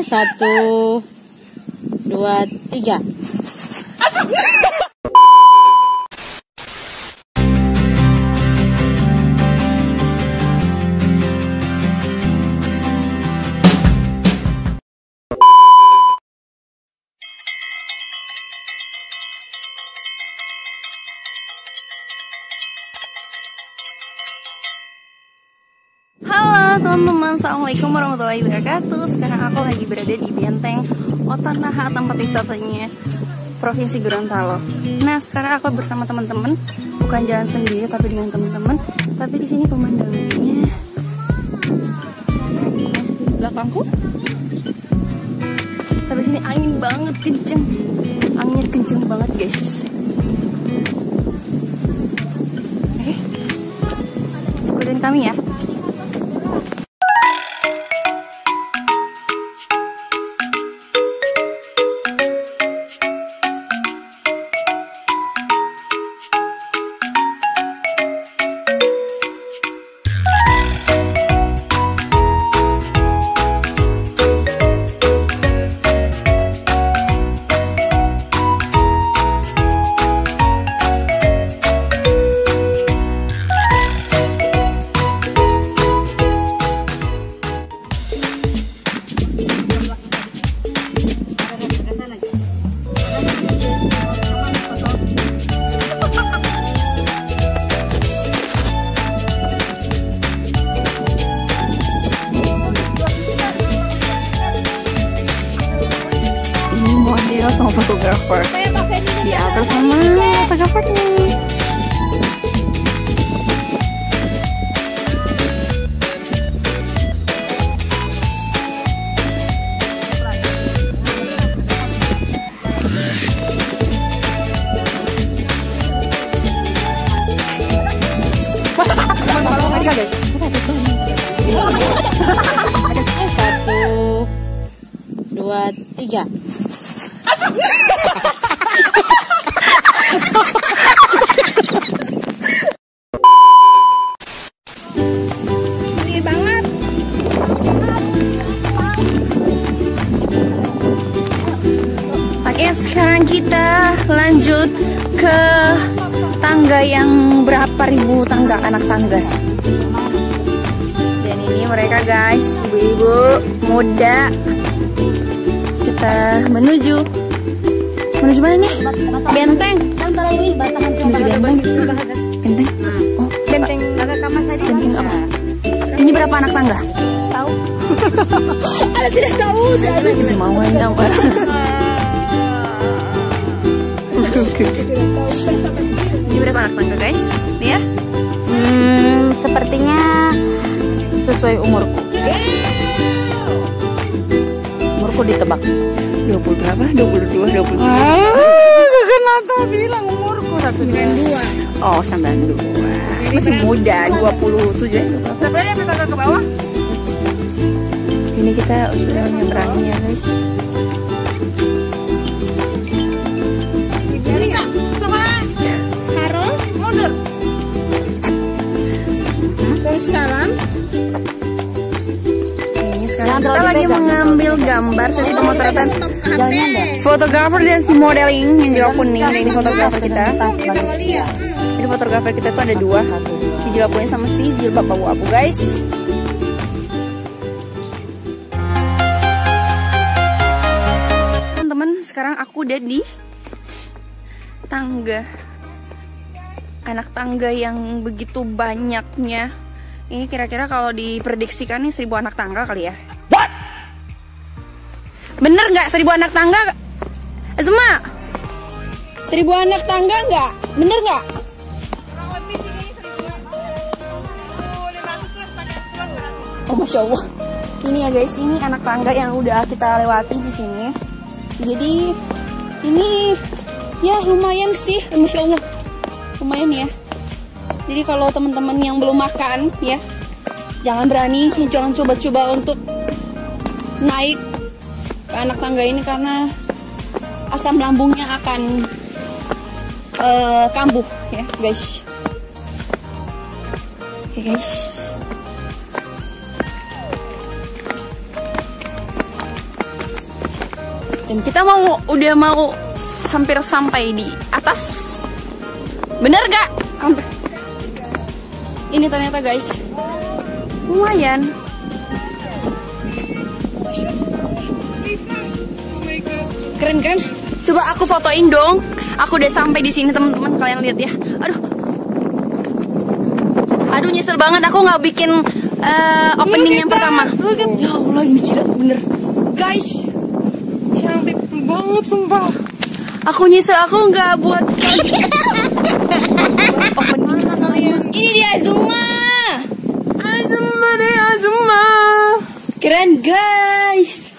1, 2, 3. Halo teman-teman, assalamualaikum warahmatullahi wabarakatuh. Sekarang aku lagi berada di Benteng Otanaha, tempat wisatanya Provinsi Gorontalo. Nah, sekarang aku bersama teman-teman, bukan jalan sendiri tapi dengan teman-teman. Tapi di sini pemandangannya di belakangku. Tapi sini angin banget kenceng, anginnya kenceng banget guys. Oke, ikutin kami ya. Model sama fotografer di atas sama fotografernya. Satu, dua, tiga. Oke, sekarang kita lanjut ke tangga yang berapa ribu tangga, anak tangga. Dan ini mereka guys, ibu-ibu muda. Kita menuju mana nih? Benteng. Benteng. Oh, benteng. Benteng apa? Ini berapa anak tangga? Tahu? Ada tidak tahu. Mau yang apa? Ini berapa anak tangga guys? Ya? Sepertinya sesuai umurku. Umurku ditebak 20 berapa? 22, 23. Kenapa bilang umurku 92. Oh, 92. Masih muda, 27 ya. Berapa dia tangga ke bawah? Ini kita udah nyebrangnya guys. Harus mundur. Salam. Sekarang kita lagi mengambil gambar sesi pemotretan fotografer dan si modeling yang jilbab kuning. Nah, ini fotografer kita. Ini fotografer kita tuh ada dua, si jilbab kuning sama si jilbab abu-abu guys. Teman-teman, sekarang aku udah di tangga, anak tangga yang begitu banyaknya. Ini kira-kira kalau diprediksikan nih 1000 anak tangga kali ya. What? Bener nggak 1000 anak tangga? Azuma, 1000 anak tangga nggak? Bener nggak? Oh, masya Allah. Ini ya guys, ini anak tangga yang udah kita lewati di sini. Jadi ini ya lumayan sih, masya Allah, lumayan ya. Jadi kalau teman-teman yang belum makan ya, jangan coba-coba untuk naik ke anak tangga ini karena asam lambungnya akan kambuh ya guys. Oke guys. Dan kita udah mau hampir sampai di atas. Bener gak? Hampir. Ini ternyata guys, lumayan. Keren kan? Coba aku fotoin dong. Aku udah sampai di sini teman-teman, kalian lihat ya. Aduh nyesel banget aku nggak bikin opening yang pertama. Ya Allah ini gila bener, guys. Cantik banget sumpah. Aku nyesel aku nggak buat opening. Ini dia Azuma. Azuma deh Azuma. Keren guys.